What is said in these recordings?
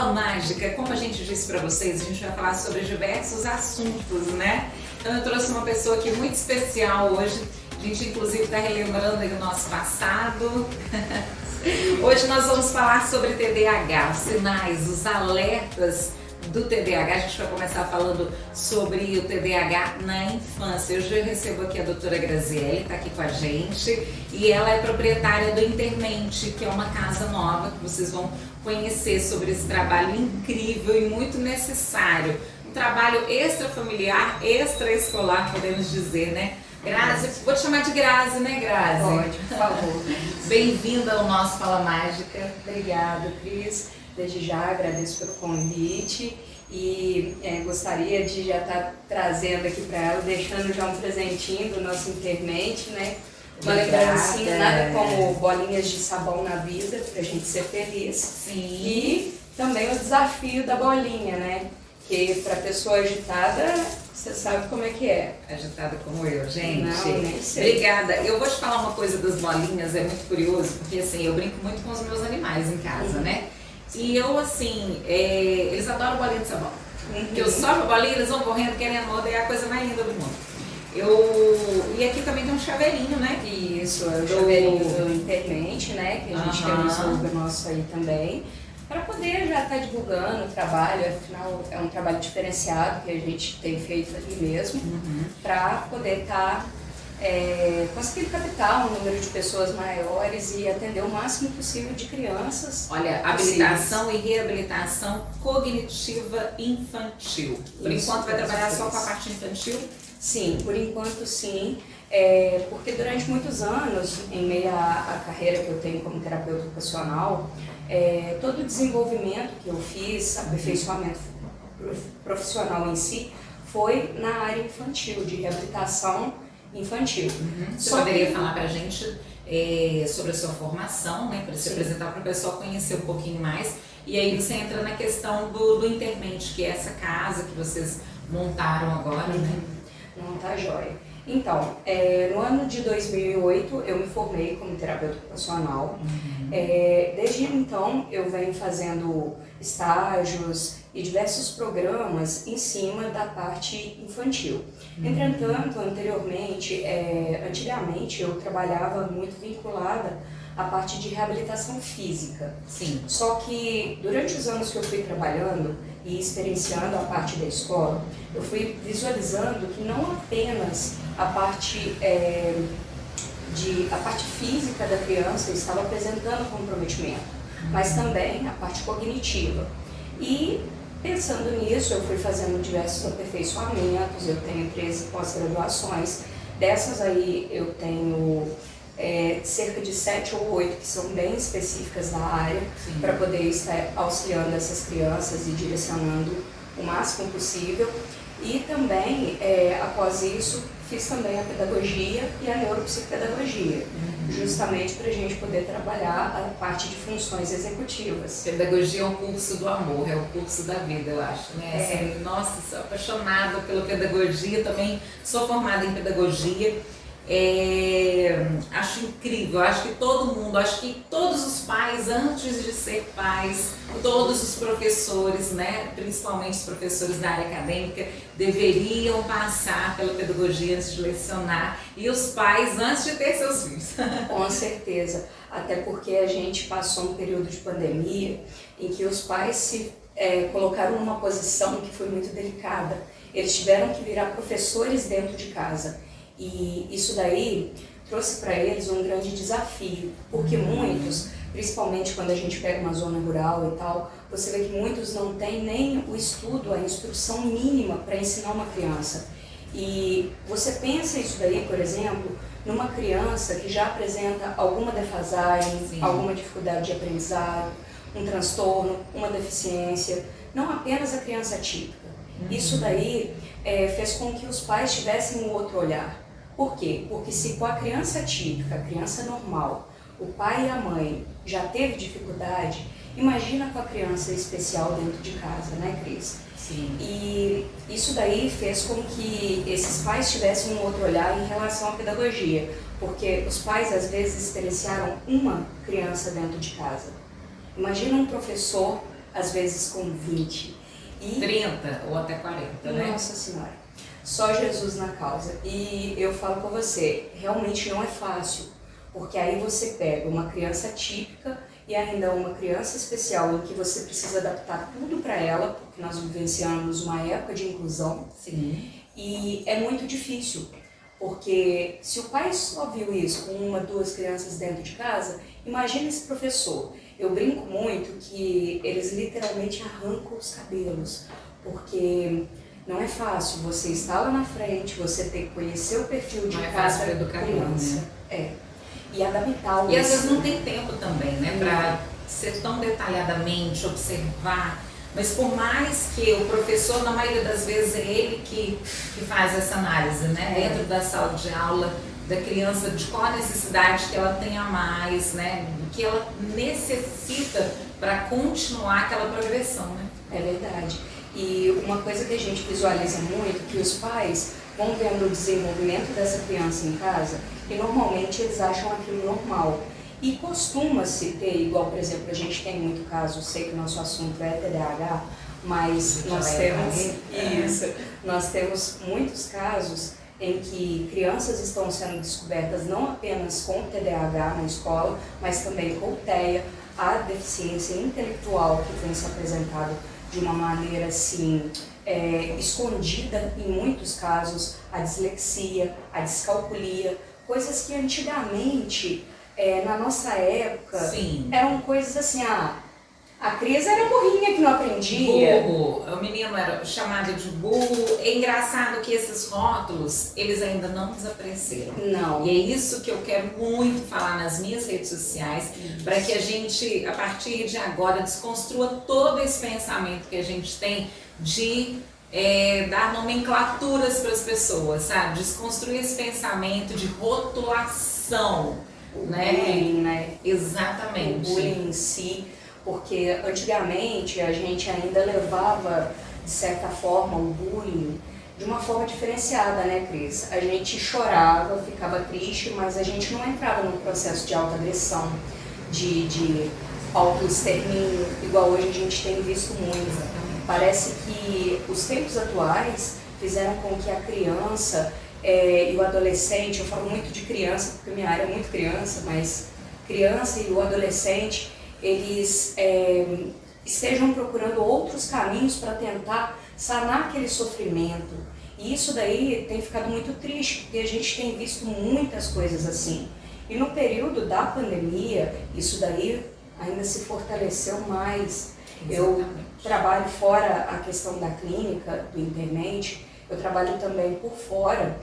Fala Mágica, como a gente disse para vocês, a gente vai falar sobre diversos assuntos, né? Então eu trouxe uma pessoa aqui muito especial hoje. A gente inclusive está relembrando aí o nosso passado. Hoje nós vamos falar sobre TDAH, os sinais, os alertas do TDAH. A gente vai começar falando sobre o TDAH na infância. Hoje eu recebo aqui a doutora Graziele, está aqui com a gente, e ela é proprietária do Intermente, que é uma casa nova que vocês vão conhecer sobre esse trabalho incrível e muito necessário. Um trabalho extrafamiliar, extraescolar, podemos dizer, né? Grazi, vou te chamar de Grazi, né, Grazi? Pode, por favor. Bem-vinda ao nosso Fala Mágica. Obrigada, Cris. Desde já agradeço pelo convite e gostaria de já estar trazendo aqui para ela, deixando já um presentinho do nosso Intermente, né? Uma lembrancinha, nada como bolinhas de sabão na vida, para a gente ser feliz. Sim. E também o desafio da bolinha, né? Que para pessoa agitada, você sabe como é que é. Agitada como eu, gente. Não, nem sei. Obrigada. Eu vou te falar uma coisa das bolinhas, é muito curioso, porque assim, eu brinco muito com os meus animais em casa, né? E eu, assim, eles adoram bolinha de sabão. Porque eu solto a bolinha, eles vão correndo, querendo morder, é a coisa mais linda do mundo. E aqui também tem um chaveirinho, né? Isso, é o chaveirinho do Intermente, né? Que a gente tem um slogan nosso aí também. Para poder já estar divulgando o trabalho, afinal é um trabalho diferenciado que a gente tem feito ali mesmo, para poder estar conseguindo captar um número de pessoas maiores e atender o máximo possível de crianças. Olha, habilitação e reabilitação cognitiva infantil. Por enquanto vai trabalhar só com a parte infantil? Sim, por enquanto sim. Porque durante muitos anos, em meio à carreira que eu tenho como terapeuta ocupacional, todo o desenvolvimento que eu fiz, aperfeiçoamento profissional em si, foi na área infantil, de reabilitação infantil. Você poderia falar para a gente sobre a sua formação, né, para se apresentar para o pessoal conhecer um pouquinho mais, e aí você entra na questão do Intermente, que é essa casa que vocês montaram agora, né? Não, tá jóia. Então, no ano de 2008 eu me formei como terapeuta ocupacional. Desde então eu venho fazendo estágios e diversos programas em cima da parte infantil. Entretanto, antigamente eu trabalhava muito vinculada à parte de reabilitação física. Sim. Só que durante os anos que eu fui trabalhando e experienciando a parte da escola, eu fui visualizando que não apenas a parte física da criança estava apresentando comprometimento, mas também a parte cognitiva. E pensando nisso, eu fui fazendo diversos aperfeiçoamentos. Eu tenho 13 pós-graduações, dessas aí eu tenho cerca de 7 ou 8 que são bem específicas da área, para poder estar auxiliando essas crianças e direcionando o máximo possível. E também, após isso, fiz também a pedagogia e a neuropsicopedagogia, justamente para a gente poder trabalhar a parte de funções executivas. Pedagogia é um curso do amor, é o curso da vida, eu acho, né? Assim, nossa, sou apaixonada pela pedagogia, também sou formada em pedagogia. Acho incrível, acho que todo mundo, acho que todos os pais, antes de ser pais, todos os professores, né, principalmente os professores da área acadêmica, deveriam passar pela pedagogia antes de lecionar, e os pais antes de ter seus filhos. Com certeza, até porque a gente passou um período de pandemia em que os pais se colocaram numa posição que foi muito delicada. Eles tiveram que virar professores dentro de casa. E isso daí trouxe para eles um grande desafio, porque muitos, principalmente quando a gente pega uma zona rural e tal, você vê que muitos não têm nem o estudo, a instrução mínima para ensinar uma criança. E você pensa isso daí, por exemplo, numa criança que já apresenta alguma defasagem, alguma dificuldade de aprendizado, um transtorno, uma deficiência, não apenas a criança típica. Isso daí fez com que os pais tivessem um outro olhar. Por quê? Porque se com a criança típica, a criança normal, o pai e a mãe já teve dificuldade, imagina com a criança especial dentro de casa, né, Cris? Sim. E isso daí fez com que esses pais tivessem um outro olhar em relação à pedagogia, porque os pais às vezes experienciaram uma criança dentro de casa. Imagina um professor às vezes com 20. 30 ou até 40, né? Nossa Senhora, só Jesus na causa. E eu falo com você, realmente não é fácil, porque aí você pega uma criança típica e ainda uma criança especial em que você precisa adaptar tudo para ela, porque nós vivenciamos uma época de inclusão. Sim. E é muito difícil, porque se o pai só viu isso com uma, duas crianças dentro de casa, imagina esse professor. Eu brinco muito que eles literalmente arrancam os cabelos, porque não é fácil você estar lá na frente, você ter que conhecer o perfil de cada criança. Né? É. E adaptar. E às vezes não tem tempo também, né, para ser tão detalhadamente, observar. Mas por mais que o professor, na maioria das vezes, é ele que faz essa análise, né, dentro da sala de aula, da criança, de qual a necessidade que ela tem a mais, né, o que ela necessita para continuar aquela progressão, né? É verdade. E uma coisa que a gente visualiza muito, que os pais vão vendo o desenvolvimento dessa criança em casa e normalmente eles acham aquilo normal. E costuma-se ter, igual por exemplo, a gente tem muito caso, sei que o nosso assunto é TDAH, mas nós temos muitos casos em que crianças estão sendo descobertas não apenas com TDAH na escola, mas também com TEA, a deficiência intelectual que tem se apresentado de uma maneira assim, escondida em muitos casos, a dislexia, a descalculia, coisas que antigamente, na nossa época, Sim, eram coisas assim, a Cris era burrinha que não aprendia. burro, o menino era chamado de burro. É engraçado que esses rótulos, eles ainda não desapareceram. Não. E é isso que eu quero muito falar nas minhas redes sociais, para que a gente, a partir de agora, desconstrua todo esse pensamento que a gente tem de dar nomenclaturas para as pessoas, sabe? Desconstruir esse pensamento de rotulação, né? Bullying, né? Exatamente. O bullying em si, porque antigamente a gente ainda levava, de certa forma, o bullying de uma forma diferenciada, né, Cris? A gente chorava, ficava triste, mas a gente não entrava num processo de autoagressão, de autoextermínio, igual hoje a gente tem visto muito. Parece que os tempos atuais fizeram com que a criança e o adolescente, eu falo muito de criança, porque minha área é muito criança, mas criança e o adolescente, eles estejam procurando outros caminhos para tentar sanar aquele sofrimento. E isso daí tem ficado muito triste, porque a gente tem visto muitas coisas assim. E no período da pandemia, isso daí ainda se fortaleceu mais. Exatamente. Eu trabalho fora a questão da clínica, do internete, eu trabalho também por fora,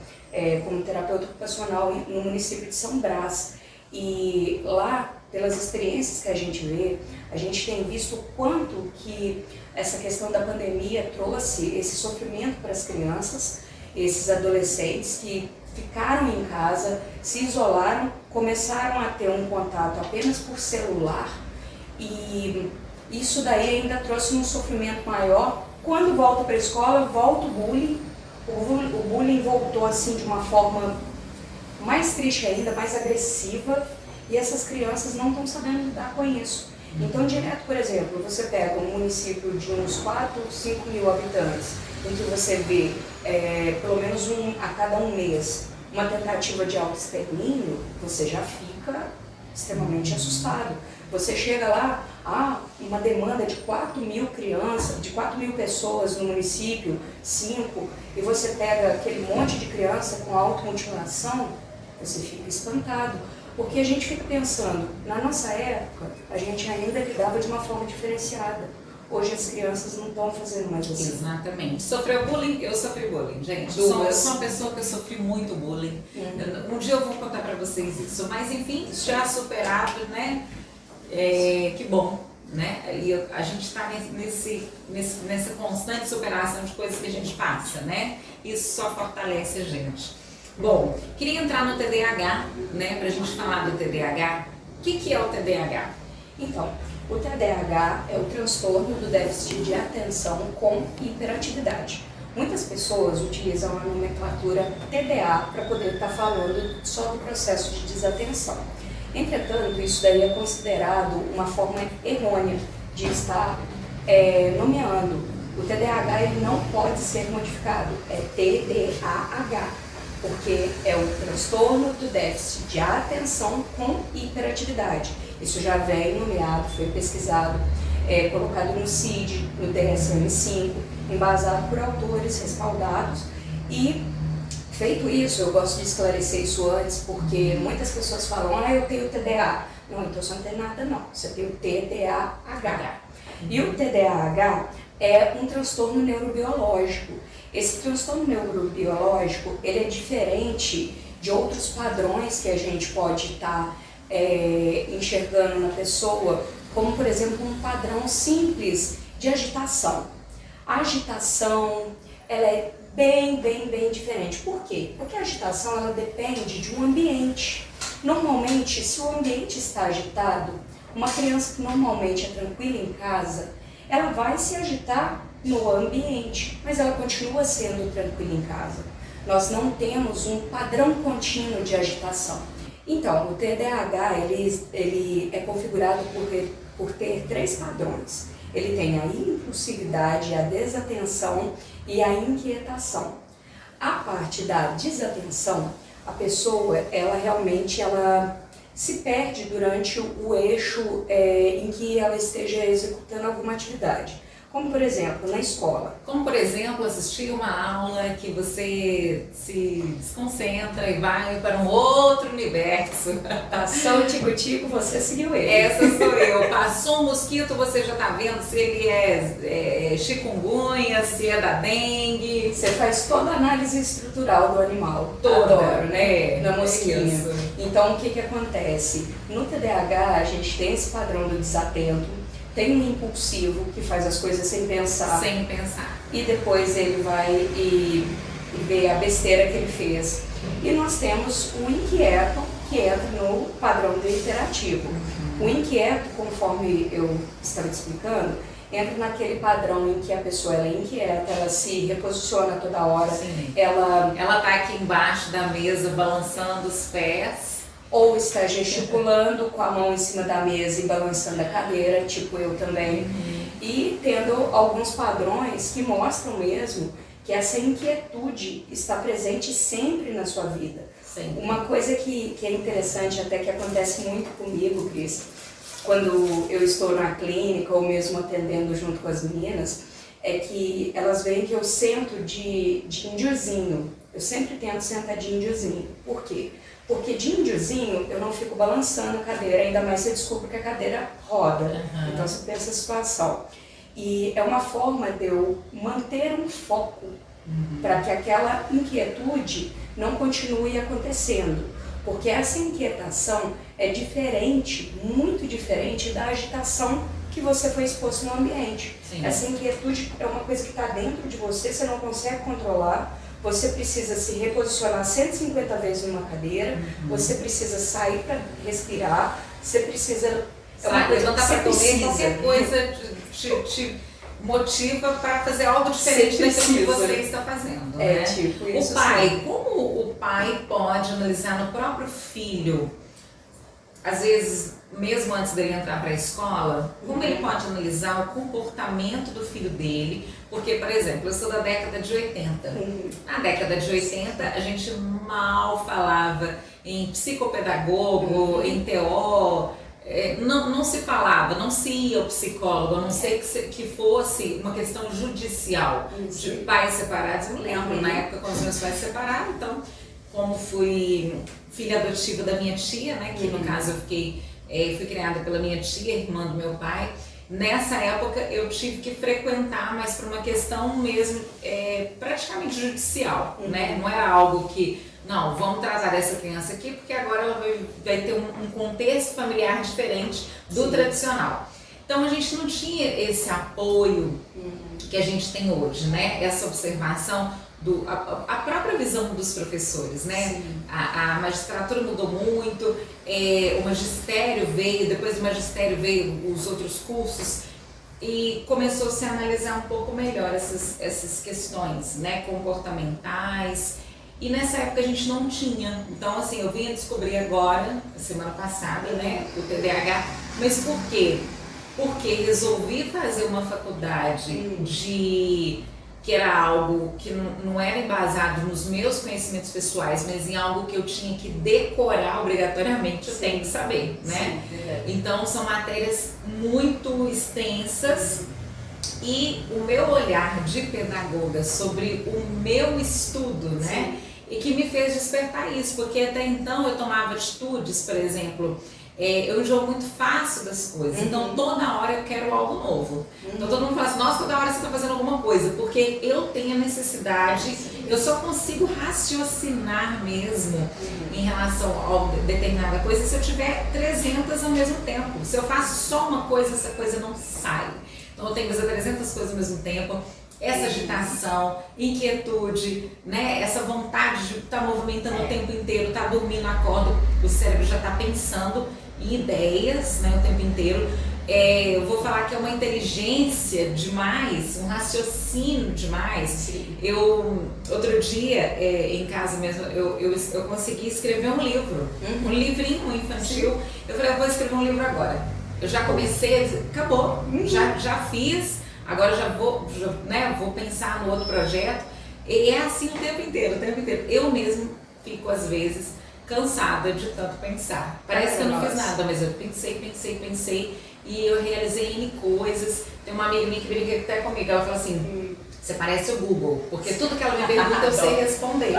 como terapeuta ocupacional no município de São Brás. E lá, pelas experiências que a gente vê, a gente tem visto o quanto que essa questão da pandemia trouxe esse sofrimento para as crianças, esses adolescentes que ficaram em casa, se isolaram, começaram a ter um contato apenas por celular, e isso daí ainda trouxe um sofrimento maior. Quando volta para a escola, volta o bullying. O bullying voltou assim de uma forma mais triste ainda, mais agressiva, e essas crianças não estão sabendo lidar com isso. Então, direto, por exemplo, você pega um município de uns 4, 5 mil habitantes, em que você vê pelo menos a cada um mês uma tentativa de autoextermínio, você já fica extremamente assustado. Você chega lá, uma demanda de 4 mil crianças, de 4 mil pessoas no município, 5, e você pega aquele monte de criança com automutilação, você fica espantado. Porque a gente fica pensando, na nossa época, a gente ainda lidava de uma forma diferenciada. Hoje as crianças não estão fazendo mais assim. Exatamente. Sofreu bullying? Eu sofri bullying, gente. Eu sou uma pessoa que eu sofri muito bullying. Um dia eu vou contar pra vocês isso. Mas enfim, já superado, né? Que bom, né? E a gente está nessa constante superação de coisas que a gente passa, né? Isso só fortalece a gente. Bom, queria entrar no TDAH, né? Pra gente falar do TDAH. O que é o TDAH? Então, o TDAH é o transtorno do déficit de atenção com hiperatividade. Muitas pessoas utilizam a nomenclatura TDA para poder estar falando só do processo de desatenção. Entretanto, isso daí é considerado uma forma errônea de estar nomeando. O TDAH ele não pode ser modificado, é TDAH, porque é o transtorno do déficit de atenção com hiperatividade. Isso já vem nomeado, foi pesquisado, colocado no CID, no DSM-5, embasado por autores respaldados. E, feito isso, eu gosto de esclarecer isso antes, porque muitas pessoas falam, eu tenho TDA. Não, então você não tem nada não, você tem o TDAH. E o TDAH é um transtorno neurobiológico. Esse transtorno neurobiológico, ele é diferente de outros padrões que a gente pode estar enxergando na pessoa, como, por exemplo, um padrão simples de agitação. A agitação, ela é bem diferente. Por quê? Porque a agitação, ela depende de um ambiente. Normalmente, se o ambiente está agitado, uma criança que normalmente é tranquila em casa, ela vai se agitar no ambiente, mas ela continua sendo tranquila em casa. Nós não temos um padrão contínuo de agitação. Então, o TDAH ele é configurado por ter 3 padrões. Ele tem a impulsividade, a desatenção e a inquietação. A parte da desatenção, a pessoa, ela realmente se perde durante o eixo em que ela esteja executando alguma atividade. Como, por exemplo, na escola. Como, por exemplo, assistir uma aula que você se desconcentra e vai para um outro universo. Passou o tico-tico, você seguiu ele. Essa sou eu. Passou um mosquito, você já está vendo se ele é chikungunya, se é da dengue. Você faz toda a análise estrutural do animal. Toda. Adoro, né? Da mosquinha. Isso. Então, o que acontece? No TDAH, a gente tem esse padrão do desatento. Tem um impulsivo que faz as coisas sem pensar. Sem pensar. E depois ele vai e vê a besteira que ele fez. E nós temos o inquieto, que entra no padrão do hiperativo. O inquieto, conforme eu estava te explicando, entra naquele padrão em que a pessoa ela é inquieta, ela se reposiciona toda hora. Sim. Ela está aqui embaixo da mesa balançando os pés. Ou está gesticulando com a mão em cima da mesa e balançando a cadeira, tipo eu também. E tendo alguns padrões que mostram mesmo que essa inquietude está presente sempre na sua vida. Sempre. Uma coisa que é interessante, até que acontece muito comigo, Cris, quando eu estou na clínica ou mesmo atendendo junto com as meninas, é que elas veem que eu sento de índiozinho. Eu sempre tento sentar de índiozinho. Por quê? Porque de índiozinho eu não fico balançando a cadeira, ainda mais você descobre que a cadeira roda. Então você pensa a situação. E é uma forma de eu manter um foco para que aquela inquietude não continue acontecendo. Porque essa inquietação é diferente, muito diferente da agitação que você foi exposto no ambiente. Sim. Essa inquietude é uma coisa que está dentro de você, você não consegue controlar. Você precisa se reposicionar 150 vezes numa cadeira, você precisa sair para respirar, você precisa... É uma coisa que você precisa. Qualquer coisa te motiva para fazer algo diferente daquilo que você está fazendo. Né? Tipo isso. O pai, como o pai pode analisar no próprio filho, às vezes, mesmo antes dele entrar para a escola, como ele pode analisar o comportamento do filho dele? Porque, por exemplo, eu sou da década de 80. Na década de 80, a gente mal falava em psicopedagogo, em TO, não se falava, não se ia ao psicólogo, a não ser que fosse uma questão judicial, de pais separados. Eu me lembro, na época, quando os meus pais se separaram, então, como fui filha adotiva da minha tia, né, que no caso eu fui criada pela minha tia, irmã do meu pai. Nessa época eu tive que frequentar, mas por uma questão mesmo praticamente judicial, né? Não era algo que, não, vamos tratar essa criança aqui porque agora ela vai ter um contexto familiar diferente do tradicional. Então a gente não tinha esse apoio que a gente tem hoje, né? Essa observação, a própria visão dos professores, né? A magistratura mudou muito, o magistério veio, depois do magistério veio os outros cursos e começou a se analisar um pouco melhor essas questões, né? Comportamentais. E nessa época a gente não tinha. Então, assim, eu vim a descobrir agora, semana passada, né? O TDAH. Mas por quê? porque resolvi fazer uma faculdade que era algo que não era embasado nos meus conhecimentos pessoais, mas em algo que eu tinha que decorar obrigatoriamente, eu tenho que saber, né? Sim, então são matérias muito extensas e o meu olhar de pedagoga sobre o meu estudo, né? E que me fez despertar isso, porque até então eu tomava atitudes, por exemplo, eu enjoo muito fácil das coisas, então toda hora eu quero algo novo. Então todo mundo fala assim, nossa, toda hora você está fazendo alguma coisa, porque eu tenho a necessidade, eu só consigo raciocinar mesmo em relação a determinada coisa se eu tiver 300 ao mesmo tempo. Se eu faço só uma coisa, essa coisa não sai. Então eu tenho que fazer 300 coisas ao mesmo tempo. Essa agitação, inquietude, né? Essa vontade de estar movimentando o tempo inteiro, estar dormindo, acorda, o cérebro já está pensando em ideias, né, o tempo inteiro. Eu vou falar que é uma inteligência demais, um raciocínio demais. Outro dia, em casa mesmo, eu consegui escrever um livro, um livrinho infantil. Eu falei, eu vou escrever um livro agora. Eu já comecei, acabou, já fiz. Agora vou pensar no outro projeto. E é assim o tempo inteiro, o tempo inteiro. Eu mesmo fico, às vezes, cansada de tanto pensar. Parece que eu não fiz nada, mas eu pensei. E eu realizei N coisas. Tem uma amiga minha que brinca até comigo, ela fala assim, você parece o Google, porque tudo que ela me pergunta eu sei responder.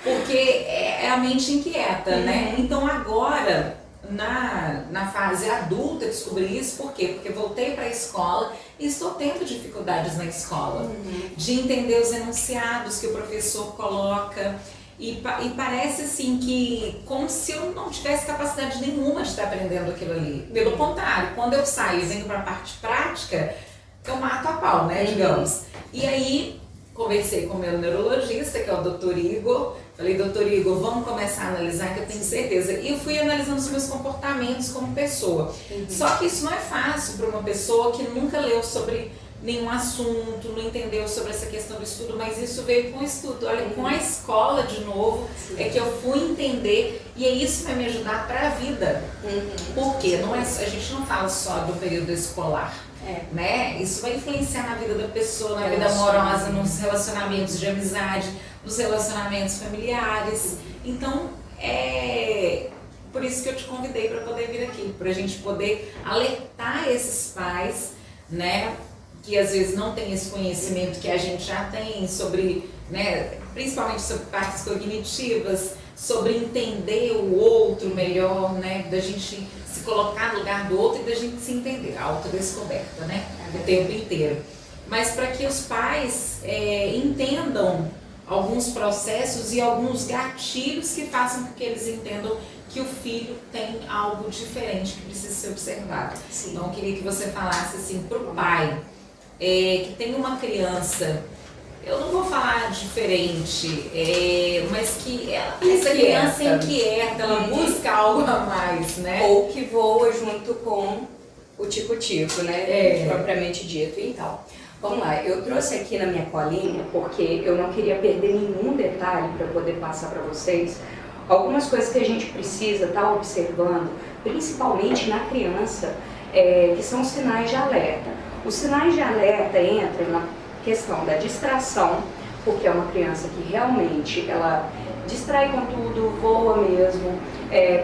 Porque é a mente inquieta, né? Então agora, na fase adulta, eu descobri isso, por quê? Porque voltei para a escola e estou tendo dificuldades na escola, de entender os enunciados que o professor coloca, e parece assim que como se eu não tivesse capacidade nenhuma de estar aprendendo aquilo ali. Pelo contrário, quando eu saio e venho para a parte prática, eu mato a pau, né, digamos. E aí, conversei com o meu neurologista, que é o Dr. Igor. Falei, doutor Igor, vamos começar a analisar, que eu tenho certeza. E eu fui analisando os meus comportamentos como pessoa. Só que isso não é fácil para uma pessoa que nunca leu sobre nenhum assunto, não entendeu sobre essa questão do estudo, mas isso veio com o estudo. Olha, com a escola, de novo, é que eu fui entender, e isso vai me ajudar para a vida. Porque a gente não fala só do período escolar. Né? Isso vai influenciar na vida da pessoa, na vida amorosa, nos relacionamentos de amizade, nos relacionamentos familiares. Então, é por isso que eu te convidei para poder vir aqui, para a gente poder alertar esses pais, né, que às vezes não têm esse conhecimento que a gente já tem sobre, né, principalmente sobre partes cognitivas, sobre entender o outro melhor, né, da gente se colocar no lugar do outro e da gente se entender, a autodescoberta, né, o tempo inteiro. Mas para que os pais entendam alguns processos e alguns gatilhos que façam com que eles entendam que o filho tem algo diferente que precisa ser observado. Então eu queria que você falasse assim para o pai que tem uma criança, eu não vou falar diferente, mas que essa criança é inquieta, ela busca algo a mais, né? Ou que voa junto com o tico-tico, né? Propriamente dito. Então, vamos lá, eu trouxe aqui na minha colinha, porque eu não queria perder nenhum detalhe para poder passar para vocês algumas coisas que a gente precisa estar observando, principalmente na criança, que são os sinais de alerta. Os sinais de alerta entram na questão da distração, porque é uma criança que realmente ela distrai com tudo, voa mesmo,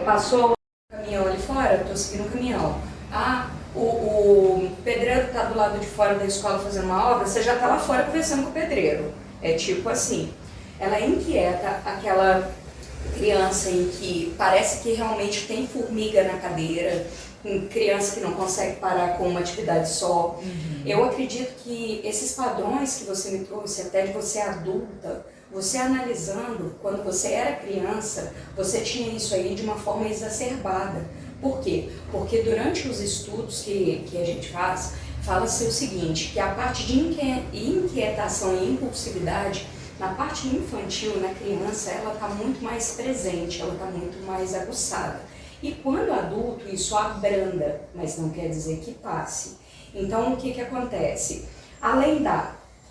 passou o caminhão ali fora, estou seguindo o caminhão. O pedreiro está do lado de fora da escola fazendo uma obra, você já está lá fora conversando com o pedreiro. É tipo assim, ela inquieta aquela criança em que parece que realmente tem formiga na cadeira, criança que não consegue parar com uma atividade só. Eu acredito que esses padrões que você me trouxe, até de você adulta, você analisando, quando você era criança, você tinha isso aí de uma forma exacerbada. Por quê? Porque durante os estudos que a gente faz, fala-se o seguinte, que a parte de inquietação e impulsividade, na parte infantil, na criança, ela está muito mais presente, ela está muito mais aguçada. E quando adulto, isso abranda, mas não quer dizer que passe. Então, o que acontece? Além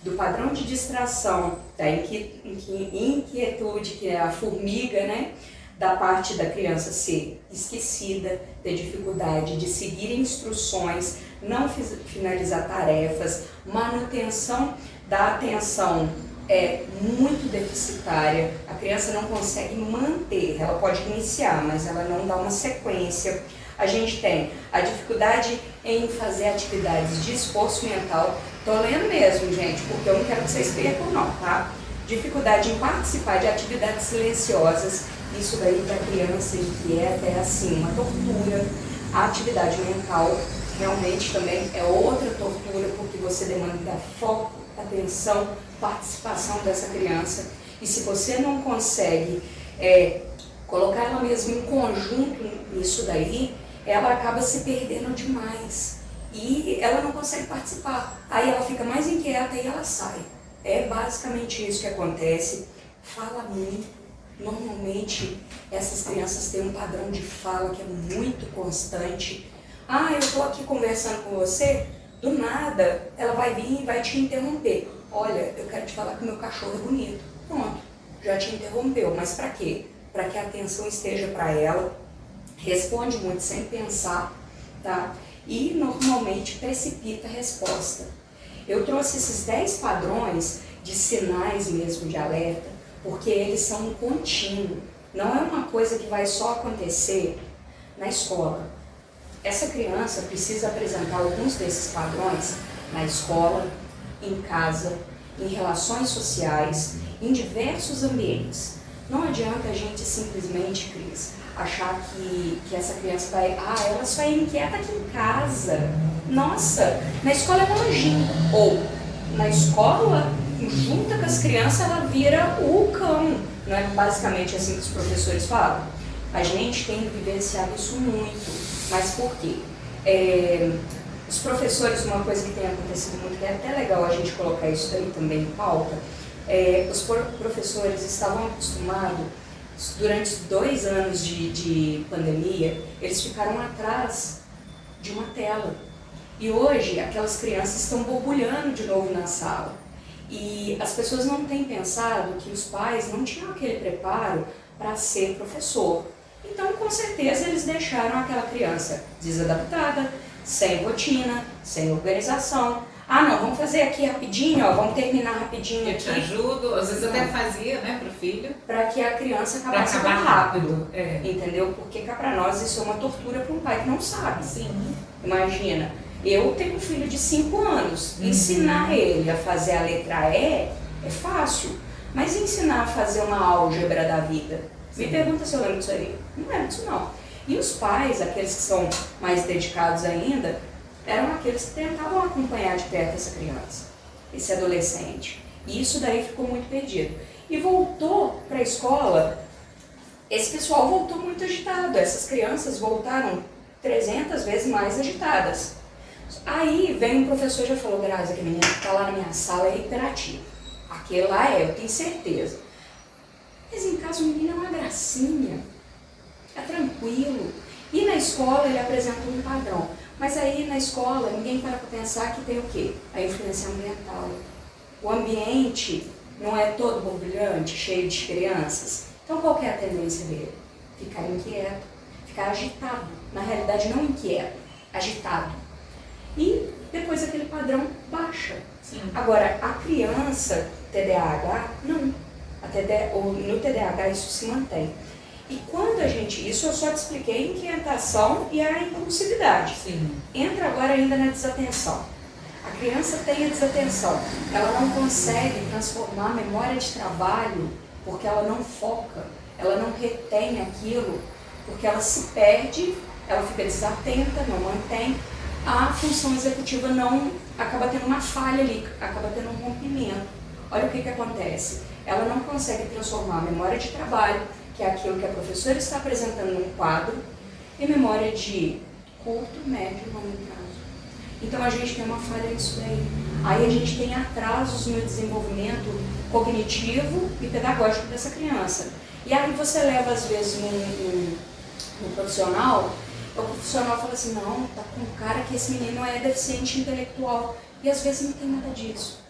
do padrão de distração, da inquietude, que é a formiga, né? da parte da criança ser esquecida, ter dificuldade de seguir instruções, não finalizar tarefas, manutenção da atenção é muito deficitária, a criança não consegue manter, ela pode iniciar, mas ela não dá uma sequência. A gente tem a dificuldade em fazer atividades de esforço mental, tô lendo mesmo, gente, porque eu não quero que vocês percam não, tá? Dificuldade em participar de atividades silenciosas, isso daí para criança inquieta é assim, uma tortura. A atividade mental realmente também é outra tortura, porque você demanda foco, atenção, participação dessa criança. E se você não consegue colocar ela mesma em conjunto nisso daí, ela acaba se perdendo demais. E ela não consegue participar. Aí ela fica mais inquieta e ela sai. É basicamente isso que acontece. Fala muito. Normalmente, essas crianças têm um padrão de fala que é muito constante. Ah, eu estou aqui conversando com você, do nada ela vai vir e vai te interromper. Olha, eu quero te falar que o meu cachorro é bonito. Pronto, já te interrompeu. Mas para quê? Para que a atenção esteja para ela. Responde muito sem pensar, tá? E normalmente precipita a resposta. Eu trouxe esses 10 padrões de sinais mesmo de alerta, porque eles são um contínuo. Não é uma coisa que vai só acontecer na escola. Essa criança precisa apresentar alguns desses padrões na escola, em casa, em relações sociais, em diversos ambientes. Não adianta a gente simplesmente, Cris, achar que essa criança vai... ela só é inquieta aqui em casa. Nossa, na escola é nojinha. Ou, na escola, junta com as crianças, ela vira o cão. Não é basicamente assim que os professores falam? A gente tem vivenciado isso muito. Mas por quê? Os professores, uma coisa que tem acontecido muito, que é até legal a gente colocar isso daí também em pauta, os professores estavam acostumados, durante 2 anos de pandemia, eles ficaram atrás de uma tela. E hoje, aquelas crianças estão borbulhando de novo na sala. E as pessoas não têm pensado que os pais não tinham aquele preparo para ser professor. Então, com certeza, eles deixaram aquela criança desadaptada, sem rotina, sem organização. Ah, não, vamos fazer aqui rapidinho, ó, vamos terminar rapidinho eu aqui. te ajudo, às vezes até fazia, né, pro filho. Para que a criança acabasse rápido, entendeu? Porque cá para nós isso é uma tortura para um pai que não sabe. Sim. Imagina, eu tenho um filho de 5 anos, ensinar ele a fazer a letra E é fácil, mas ensinar a fazer uma álgebra da vida, me pergunta se eu lembro disso aí. Não lembro disso não. E os pais, aqueles que são mais dedicados ainda, eram aqueles que tentavam acompanhar de perto essa criança, esse adolescente. E isso daí ficou muito perdido. E voltou para a escola, esse pessoal voltou muito agitado, essas crianças voltaram 300 vezes mais agitadas. Aí vem um professor e já falou, Grazi, que menina que está lá na minha sala é hiperativo. Aquele lá eu tenho certeza. Mas em casa o menino é uma gracinha, é tranquilo. E na escola ele apresenta um padrão. Mas aí na escola ninguém para pensar que tem o quê? A influência ambiental. O ambiente não é todo borbulhante, cheio de crianças. Então qual que é a tendência dele? Ficar inquieto, ficar agitado. Na realidade não inquieto, agitado. E depois aquele padrão baixa. Sim. Agora, a criança TDAH, não. No TDAH isso se mantém. E quando a gente... Isso eu só te expliquei a inquietação e a impulsividade. Sim. Entra agora ainda na desatenção. A criança tem a desatenção. Ela não consegue transformar a memória de trabalho porque ela não foca, ela não retém aquilo, porque ela se perde, ela fica desatenta, não mantém. A função executiva não... acaba tendo uma falha ali, acaba tendo um rompimento. Olha o que acontece. Ela não consegue transformar a memória de trabalho, que é aquilo que a professora está apresentando num quadro, em memória de curto, médio e longo prazo. Então a gente tem uma falha nisso daí. Aí a gente tem atrasos no desenvolvimento cognitivo e pedagógico dessa criança. E aí você leva às vezes no profissional, o profissional fala assim, não, tá com cara que esse menino é deficiente intelectual. E às vezes não tem nada disso.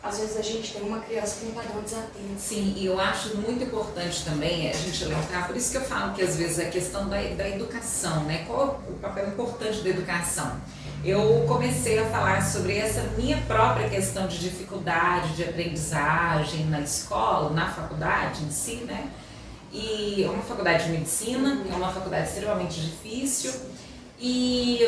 às vezes a gente tem uma criança com um padrão desatento. Sim, e eu acho muito importante também a gente lembrar, por isso que eu falo que às vezes a questão da educação, né? Qual é o papel importante da educação? Eu comecei a falar sobre essa minha própria questão de dificuldade de aprendizagem na escola, na faculdade em si, né? E é uma faculdade de medicina, é uma faculdade extremamente difícil e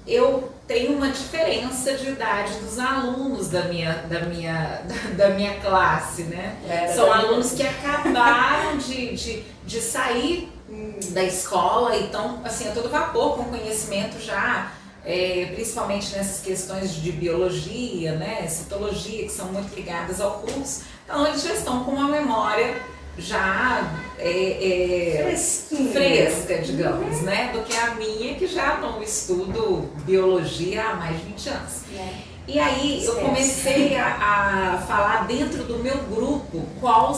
eu tenho uma diferença de idade dos alunos da minha classe, né? São alunos que acabaram de sair da escola e estão assim, a todo vapor com conhecimento já, principalmente nessas questões de biologia, né? Citologia, que são muito ligadas ao curso. Então eles já estão com uma memória já fresca, digamos, né, do que a minha, que já não estudo biologia há mais de 20 anos. E aí eu comecei a falar dentro do meu grupo qual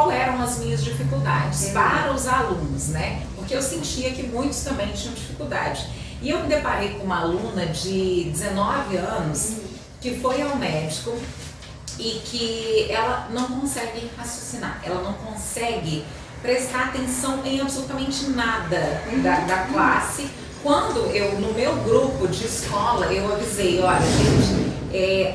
eram as minhas dificuldades para os alunos, né, porque eu sentia que muitos também tinham dificuldade. E eu me deparei com uma aluna de 19 anos que foi ao médico e que ela não consegue raciocinar, ela não consegue prestar atenção em absolutamente nada da classe. Quando eu, no meu grupo de escola, eu avisei, olha gente,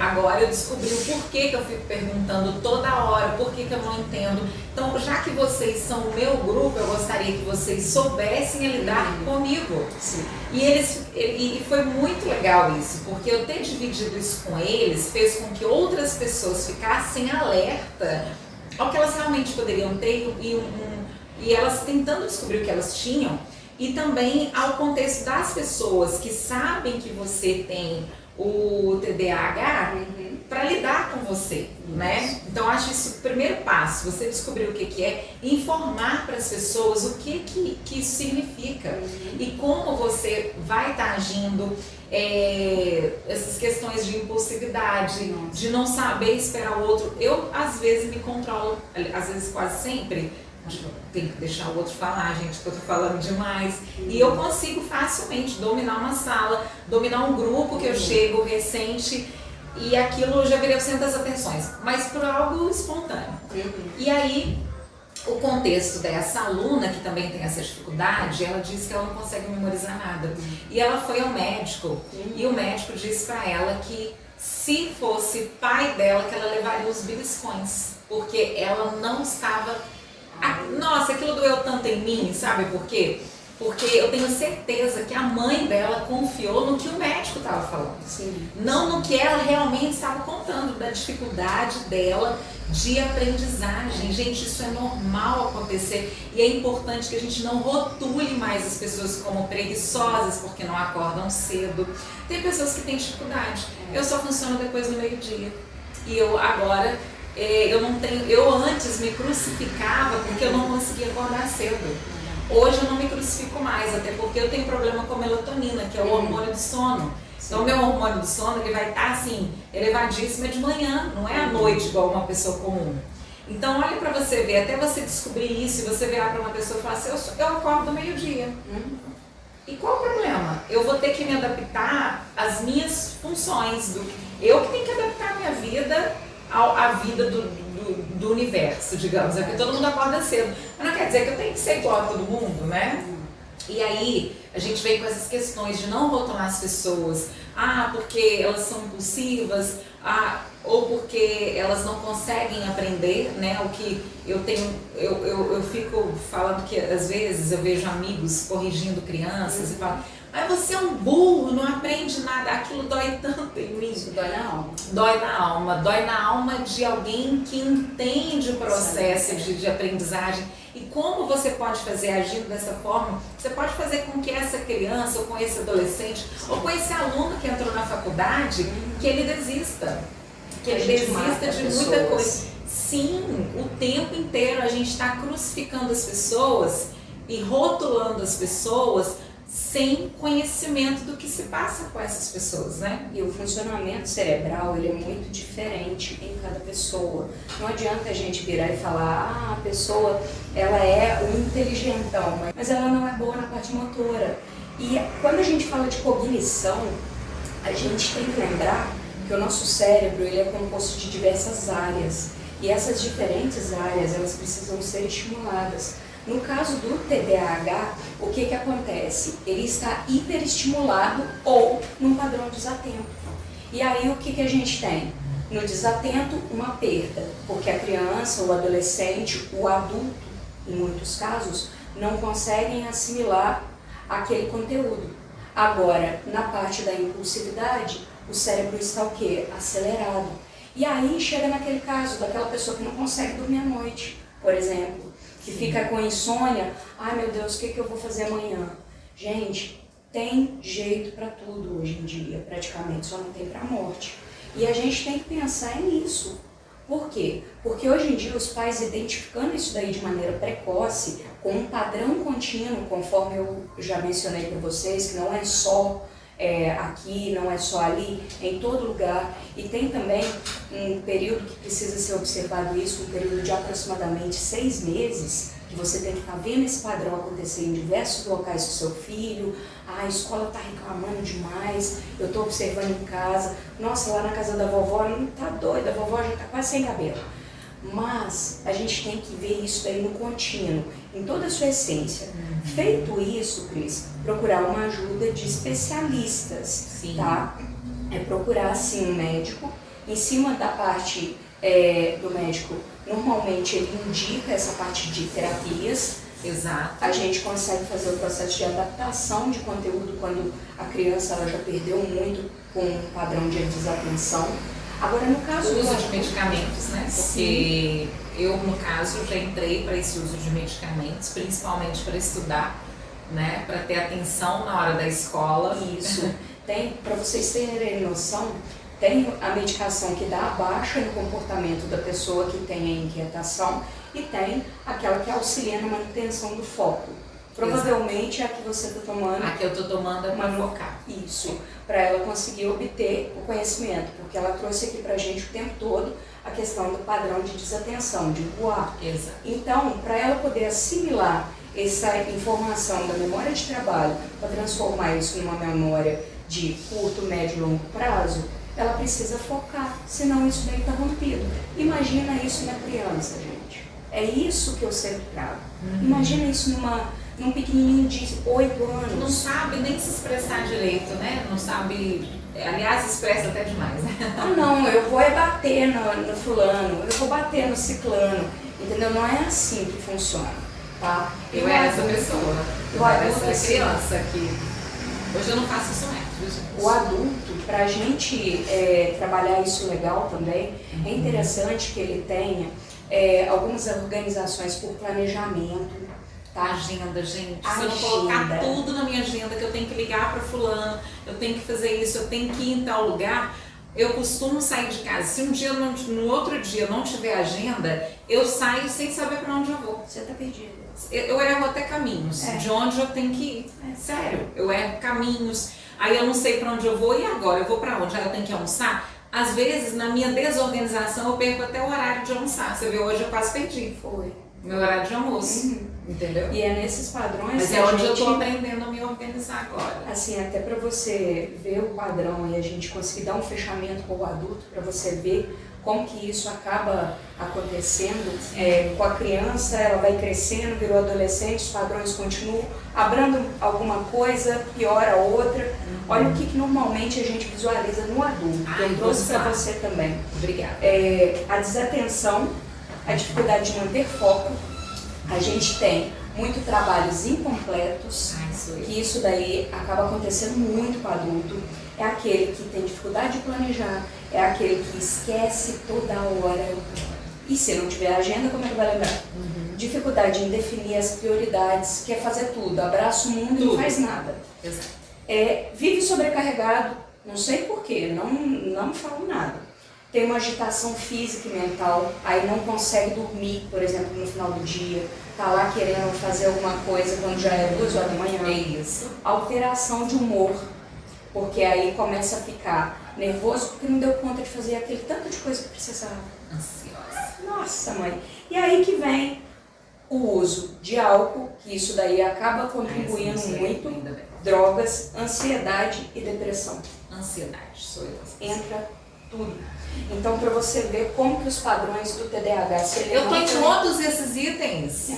agora eu descobri o porquê que eu fico perguntando toda hora, por que eu não entendo. Então, já que vocês são o meu grupo, eu gostaria que vocês soubessem lidar comigo. Sim. E foi muito legal isso, porque eu ter dividido isso com eles fez com que outras pessoas ficassem alerta ao que elas realmente poderiam ter e elas tentando descobrir o que elas tinham, e também ao contexto das pessoas que sabem que você tem o TDAH para lidar com você, né? Então acho isso o primeiro passo, você descobrir o que é, informar para as pessoas o que isso significa e como você vai estar agindo, essas questões de impulsividade, de não saber esperar o outro. Eu às vezes me controlo, às vezes quase sempre, tem que deixar o outro falar, gente, que eu tô falando demais. E eu consigo facilmente dominar uma sala, dominar um grupo que eu chego recente e aquilo já virei o centro das atenções, mas por algo espontâneo. E aí, o contexto dessa aluna, que também tem essa dificuldade, ela disse que ela não consegue memorizar nada. E ela foi ao médico e o médico disse pra ela que se fosse pai dela, que ela levaria os beliscões, porque ela não estava... Nossa, aquilo doeu tanto em mim, sabe por quê? Porque eu tenho certeza que a mãe dela confiou no que o médico estava falando. Sim. Não no que ela realmente estava contando, da dificuldade dela de aprendizagem. Gente, isso é normal acontecer e é importante que a gente não rotule mais as pessoas como preguiçosas porque não acordam cedo. Tem pessoas que têm dificuldade. Eu só funciono depois do meio-dia. E eu agora... eu antes me crucificava porque eu não conseguia acordar cedo. Hoje eu não me crucifico mais, até porque eu tenho problema com a melatonina, que é o hormônio do sono. Então o meu hormônio do sono ele vai estar assim, elevadíssimo de manhã, não é à noite igual uma pessoa comum. Então olha pra você ver, até você descobrir isso e você virar pra uma pessoa e falar assim, eu acordo ao meio-dia. E qual o problema? Eu vou ter que me adaptar às minhas funções, eu que tenho que adaptar a minha vida à vida do universo, digamos, porque todo mundo acorda cedo, mas não quer dizer que eu tenho que ser igual a todo mundo, né? E aí a gente vem com essas questões de não rotular as pessoas, porque elas são impulsivas, ou porque elas não conseguem aprender, né? O que eu tenho, eu fico falando que às vezes eu vejo amigos corrigindo crianças e falam, mas você é um burro, não aprende nada, aquilo dói tanto em mim. Isso dói na alma. Dói na alma de alguém que entende o processo de aprendizagem. E como você pode fazer agindo dessa forma, você pode fazer com que essa criança, ou com esse adolescente, ou com esse aluno que entrou na faculdade, que ele desista. Que ele desista de muita coisa. Sim, o tempo inteiro a gente está crucificando as pessoas e rotulando as pessoas sem conhecimento do que se passa com essas pessoas, né? E o funcionamento cerebral, ele é muito diferente em cada pessoa. Não adianta a gente virar e falar, a pessoa, ela é um inteligentão, mas ela não é boa na parte motora. E quando a gente fala de cognição, a gente tem que lembrar que Porque o nosso cérebro ele é composto de diversas áreas e essas diferentes áreas elas precisam ser estimuladas. No caso do TDAH, o que acontece? Ele está hiperestimulado ou num padrão desatento. E aí o que a gente tem? No desatento, uma perda, porque a criança, o adolescente, o adulto, em muitos casos, não conseguem assimilar aquele conteúdo. Agora, na parte da impulsividade, o cérebro está o quê? Acelerado. E aí chega naquele caso daquela pessoa que não consegue dormir à noite, por exemplo, que fica com insônia. Ai meu Deus, o que eu vou fazer amanhã? Gente, tem jeito para tudo hoje em dia, praticamente, só não tem para a morte. E a gente tem que pensar nisso. Por quê? Porque hoje em dia os pais identificando isso daí de maneira precoce, com um padrão contínuo, conforme eu já mencionei para vocês, que não é só aqui, não é só ali, é em todo lugar. E tem também um período que precisa ser observado isso, um período de aproximadamente 6 meses, que você tem que estar vendo esse padrão acontecer em diversos locais com seu filho. A escola está reclamando demais, eu estou observando em casa. Nossa, lá na casa da vovó, não está doida, a vovó já está quase sem cabelo. Mas a gente tem que ver isso daí no contínuo, em toda a sua essência. Feito isso, Cris, procurar uma ajuda de especialistas, Sim. Tá? É procurar, sim, um médico. Em cima da parte do médico, normalmente ele indica essa parte de terapias. Exato. A gente consegue fazer o processo de adaptação de conteúdo quando a criança ela já perdeu muito com um padrão de desatenção. Agora, no caso o uso de medicamentos, né? Sim. Porque eu, no caso, já entrei para esse uso de medicamentos, principalmente para estudar, né? Para ter atenção na hora da escola. Isso. Tem, para vocês terem noção, tem a medicação que dá a baixa no comportamento da pessoa que tem a inquietação e tem aquela que auxilia na manutenção do foco. Provavelmente é a que você está tomando. A que eu estou tomando é para focar. Isso, para ela conseguir obter o conhecimento, porque ela trouxe aqui para a gente o tempo todo a questão do padrão de desatenção, de voar. Exato. Então, para ela poder assimilar essa informação da memória de trabalho, para transformar isso numa memória de curto, médio e longo prazo, ela precisa focar, senão isso daí está rompido. Imagina isso na criança, gente. É isso que eu sempre trago. Imagina isso num pequenininho de 8 anos. Não sabe nem se expressar direito, né? Não sabe, aliás, expressa até demais, né? Ah não, eu vou bater no fulano, eu vou bater no ciclano, entendeu? Não é assim que funciona, tá? Eu era essa pessoa, eu era essa criança que... Hoje eu não faço isso mais, viu, gente? O adulto, pra gente trabalhar isso legal também, é interessante que ele tenha algumas organizações por planejamento. Tá? Agenda, gente. Se eu não colocar tudo na minha agenda, que eu tenho que ligar para fulano, eu tenho que fazer isso, eu tenho que ir em tal lugar, eu costumo sair de casa. Se um dia, no outro dia não tiver agenda, eu saio sem saber para onde eu vou. Você tá perdida. Eu erro até caminhos, de onde eu tenho que ir. Sério, eu erro caminhos, aí eu não sei para onde eu vou, e agora? Eu vou para onde? Aí eu tenho que almoçar? Às vezes, na minha desorganização, eu perco até o horário de almoçar. Você vê, hoje eu quase perdi. Foi. Meu horário de almoço. Entendeu? E é nesses padrões. Mas que é onde eu estou aprendendo a me organizar agora. Assim, até para você ver o padrão e a gente conseguir dar um fechamento com o adulto, para você ver como que isso acaba acontecendo. Com a criança, ela vai crescendo, virou adolescente, os padrões continuam, abrando alguma coisa, piora outra. Olha o que normalmente a gente visualiza no adulto. Eu trouxe para você também. Obrigada. A desatenção, a dificuldade de manter foco. A gente tem muito trabalhos incompletos, que isso daí acaba acontecendo muito com o adulto. É aquele que tem dificuldade de planejar, é aquele que esquece toda hora. E se não tiver agenda, como é que vai lembrar? Dificuldade em definir as prioridades, quer fazer tudo, abraça o mundo e não faz nada. Exato. Vive sobrecarregado, não sei porquê, não falo nada. Tem uma agitação física e mental, aí não consegue dormir, por exemplo, no final do dia, tá lá querendo fazer alguma coisa quando já é 2 horas da manhã. É isso. Alteração de humor, porque aí começa a ficar nervoso porque não deu conta de fazer aquele tanto de coisa que precisava. Ansiosa. Nossa, mãe. E aí que vem o uso de álcool, que isso daí acaba contribuindo muito, drogas, ansiedade e depressão. Ansiedade, sou eu. Entra tudo. Então, para você ver como que os padrões do TDAH se Eu tô em todos esses itens.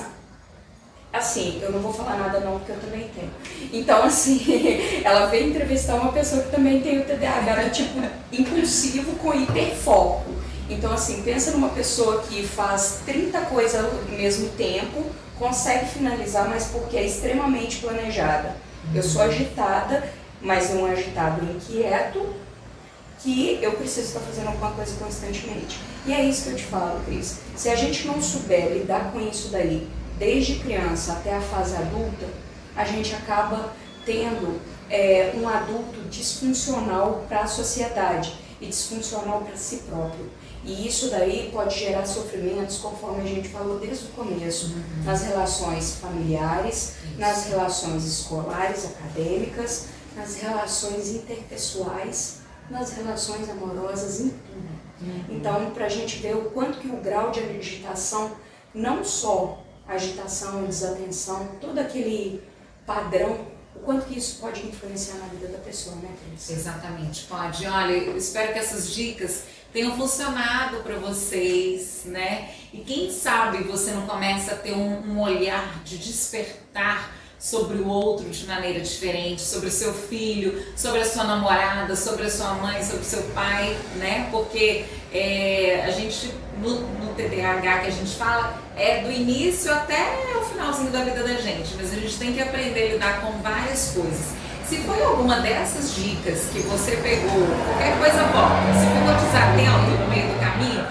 Assim, eu não vou falar nada não, porque eu também tenho. Então, assim, ela veio entrevistar uma pessoa que também tem o TDAH, do tipo impulsivo com hiperfoco. Então, assim, pensa numa pessoa que faz 30 coisas ao mesmo tempo, consegue finalizar, mas porque é extremamente planejada. Eu sou agitada, mas não é agitado inquieto, que eu preciso estar fazendo alguma coisa constantemente. E é isso que eu te falo, Cris. Se a gente não souber lidar com isso daí, desde criança até a fase adulta, a gente acaba tendo um adulto disfuncional para a sociedade e disfuncional para si próprio. E isso daí pode gerar sofrimentos, conforme a gente falou desde o começo, nas relações familiares, nas relações escolares, acadêmicas, nas relações interpessoais, nas relações amorosas, em tudo. Então, para a gente ver o quanto que o grau de agitação, não só agitação, desatenção, todo aquele padrão, o quanto que isso pode influenciar na vida da pessoa, né, Cris? Exatamente, pode. Olha, eu espero que essas dicas tenham funcionado para vocês, né? E quem sabe você não começa a ter um olhar de despertar sobre o outro de maneira diferente, sobre o seu filho, sobre a sua namorada, sobre a sua mãe, sobre o seu pai, né? Porque a gente, no TDAH que a gente fala, é do início até o finalzinho da vida da gente, mas a gente tem que aprender a lidar com várias coisas. Se foi alguma dessas dicas que você pegou, qualquer coisa volta. Se ficou desatento no meio do caminho,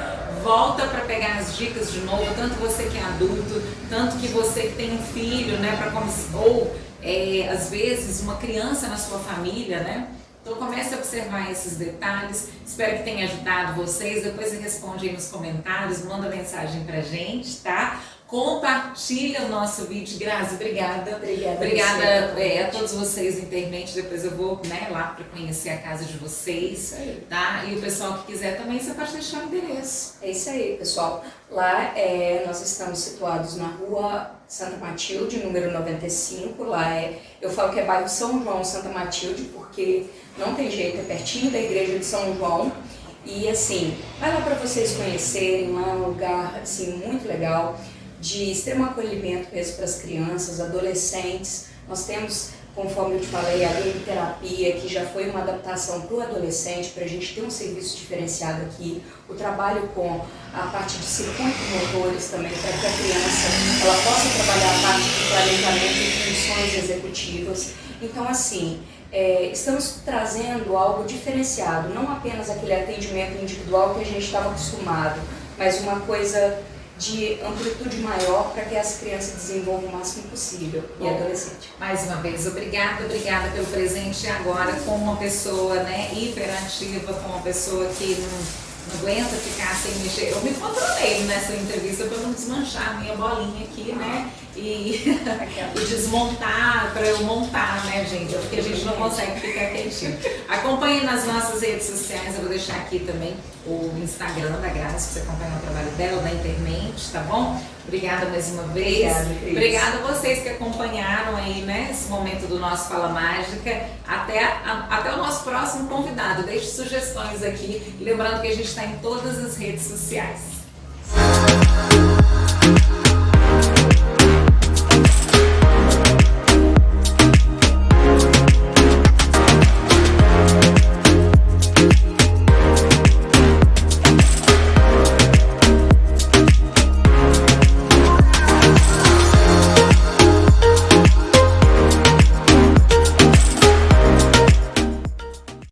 volta para pegar as dicas de novo, tanto você que é adulto, tanto que você que tem um filho, né, ou às vezes uma criança na sua família, né? Então comece a observar esses detalhes, espero que tenha ajudado vocês, depois você responde aí nos comentários, manda mensagem pra gente, tá? Compartilha o nosso vídeo. Grazi, obrigada. Obrigada a todos vocês do Intermente. Depois eu vou, né, lá para conhecer a casa de vocês, tá? E o pessoal que quiser também, você pode deixar o endereço. É isso aí, pessoal. Lá nós estamos situados na rua Santa Matilde, número 95. Lá eu falo que é bairro São João Santa Matilde, porque não tem jeito, é pertinho da igreja de São João. E assim, vai lá para vocês conhecerem, lá é um lugar assim, muito legal, de extremo acolhimento mesmo para as crianças, adolescentes. Nós temos, conforme eu te falei, a game terapia, que já foi uma adaptação para o adolescente, para a gente ter um serviço diferenciado aqui. O trabalho com a parte de circuitos motores também, para que a criança ela possa trabalhar a parte de planejamento e funções executivas. Então, assim, estamos trazendo algo diferenciado, não apenas aquele atendimento individual que a gente estava acostumado, mas uma coisa de amplitude maior para que as crianças desenvolvam o máximo possível e adolescente. Mais uma vez, obrigada pelo presente agora com uma pessoa, né, hiperativa, com uma pessoa que não aguenta ficar sem mexer. Eu me controlei nessa entrevista para não desmanchar a minha bolinha aqui, né? E desmontar, para eu montar, né, gente? Porque a gente não consegue ficar quietinho. Acompanhe nas nossas redes sociais, eu vou deixar aqui também o Instagram da Grazi, para você acompanhar o trabalho dela, da Intermente, tá bom? Obrigada mais uma vez. Obrigada a vocês que acompanharam aí, né, esse momento do nosso Fala Mágica. Até o nosso próximo convidado. Deixe sugestões aqui. E lembrando que a gente está em todas as redes sociais.